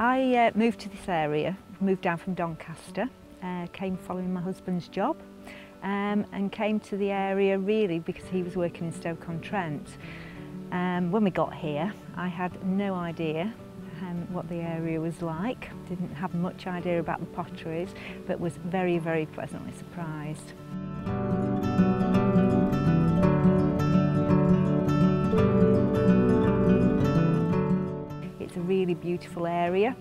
I moved to this area, moved down from Doncaster, came following my husband's job and came to the area really because he was working in Stoke-on-Trent. When we got here, I had no idea what the area was like, didn't have much idea about the potteries, but was very, very pleasantly surprised. It's a really beautiful area,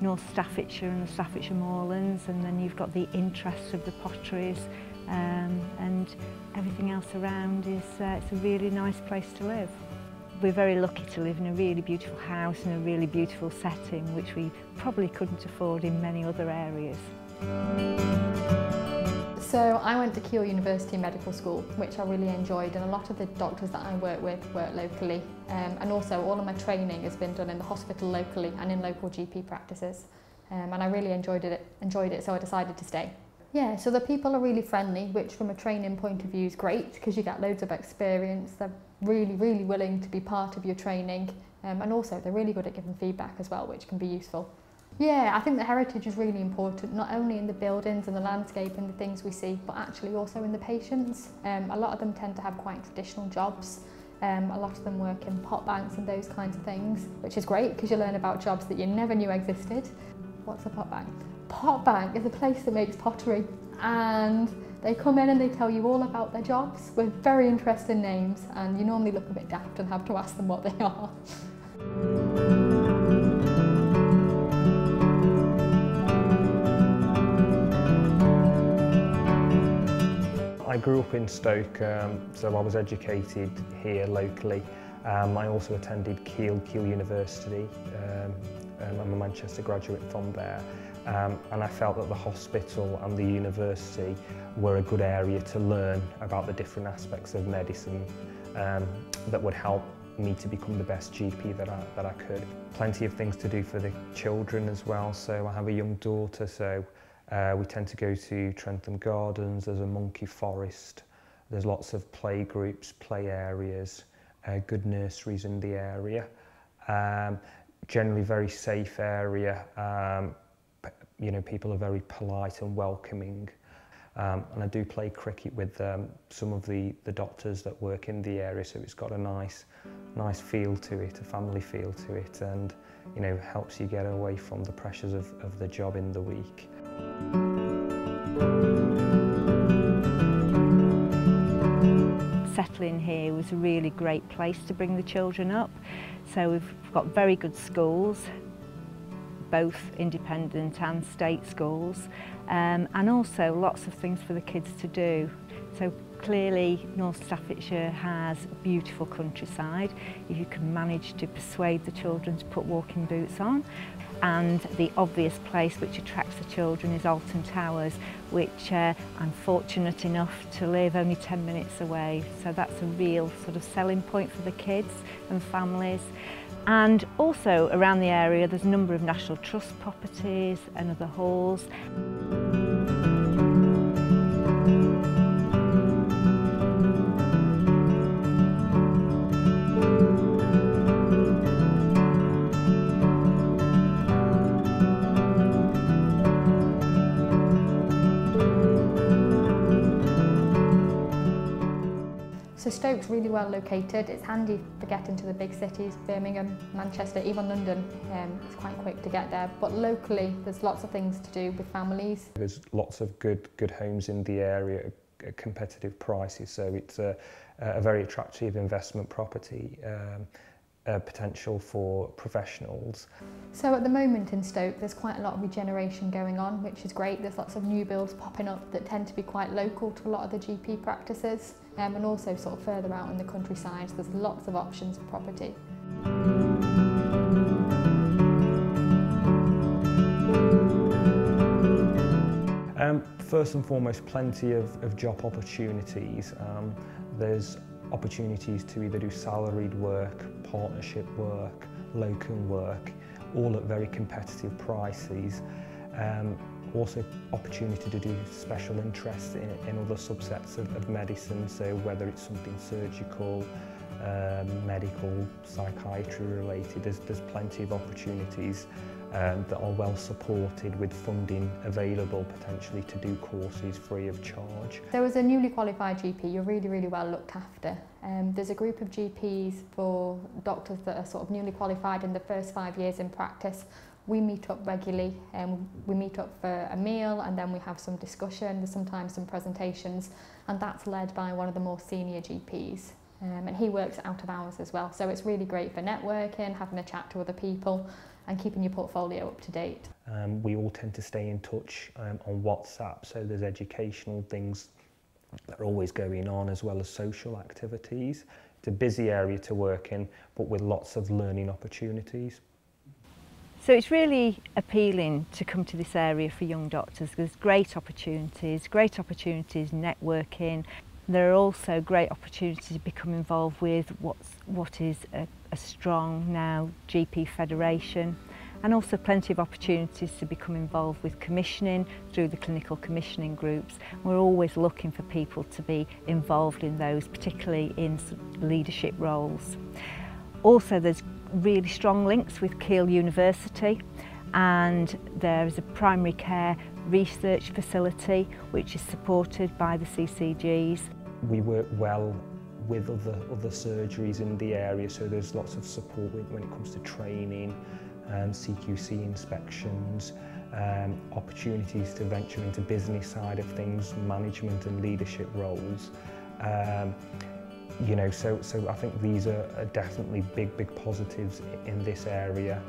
North Staffordshire and the Staffordshire Moorlands, and then you've got the interest of the potteries and everything else around it's a really nice place to live. We're very lucky to live in a really beautiful house in a really beautiful setting, which we probably couldn't afford in many other areas. So I went to Keele University Medical School, which I really enjoyed, and a lot of the doctors that I work with work locally, and also all of my training has been done in the hospital locally and in local GP practices, and I really enjoyed it, so I decided to stay. Yeah, so the people are really friendly, which from a training point of view is great because you get loads of experience. They're really, really willing to be part of your training, and also they're really good at giving feedback as well, which can be useful. Yeah, I think the heritage is really important, not only in the buildings and the landscape and the things we see, but actually also in the patients. A lot of them tend to have quite traditional jobs. A lot of them work in pot banks and those kinds of things, which is great because you learn about jobs that you never knew existed. What's a pot bank? Pot bank is a place that makes pottery, and they come in and they tell you all about their jobs with very interesting names, and you normally look a bit daft and have to ask them what they are. I grew up in Stoke, so I was educated here locally. I also attended Keele University. I'm a Manchester graduate from there, and I felt that the hospital and the university were a good area to learn about the different aspects of medicine that would help me to become the best GP that I could. Plenty of things to do for the children as well, so I have a young daughter, so we tend to go to Trentham Gardens. There's a monkey forest, there's lots of play groups, play areas, good nurseries in the area. Generally very safe area, you know, people are very polite and welcoming. And I do play cricket with some of the doctors that work in the area, so it's got a nice feel to it, a family feel to it, and you know, helps you get away from the pressures of the job in the week. Settling here was a really great place to bring the children up. So we've got very good schools, both independent and state schools, and also lots of things for the kids to do. So clearly North Staffordshire has a beautiful countryside if you can manage to persuade the children to put walking boots on. And the obvious place which attracts the children is Alton Towers, which I'm fortunate enough to live only 10 minutes away. So that's a real sort of selling point for the kids and families. And also around the area there's a number of National Trust properties and other halls. So Stoke's really well located. It's handy for getting to the big cities, Birmingham, Manchester, even London. It's quite quick to get there. But locally, there's lots of things to do with families. There's lots of good homes in the area at competitive prices, so it's a very attractive investment property. Potential for professionals. So at the moment in Stoke there's quite a lot of regeneration going on, which is great. There's lots of new builds popping up that tend to be quite local to a lot of the GP practices, and also sort of further out in the countryside. There's lots of options for property. First and foremost, plenty of job opportunities. There's opportunities to either do salaried work, partnership work, locum work, all at very competitive prices. Also opportunity to do special interests in other subsets of medicine, so whether it's something surgical, medical, psychiatry related, there's plenty of opportunities. that are well supported with funding available potentially to do courses free of charge. So as a newly qualified GP, you're really well looked after. There's a group of GPs for doctors that are sort of newly qualified in the first 5 years in practice. We meet up regularly, and we meet up for a meal, and then we have some discussion, there's sometimes some presentations, and that's led by one of the more senior GPs. And he works out of hours as well, so it's really great for networking, having a chat to other people and keeping your portfolio up to date. We all tend to stay in touch on WhatsApp, so there's educational things that are always going on as well as social activities. It's a busy area to work in, but with lots of learning opportunities. So it's really appealing to come to this area for young doctors. There's great opportunities networking. There are also great opportunities to become involved with what is a strong now GP federation, and also plenty of opportunities to become involved with commissioning through the clinical commissioning groups. We're always looking for people to be involved in those, particularly in leadership roles. Also, there's really strong links with Keele University, and there is a primary care research facility which is supported by the CCGs. We work well with other surgeries in the area, so there's lots of support when it comes to training, CQC inspections, opportunities to venture into business side of things, management and leadership roles. You know, so I think these are definitely big positives in this area.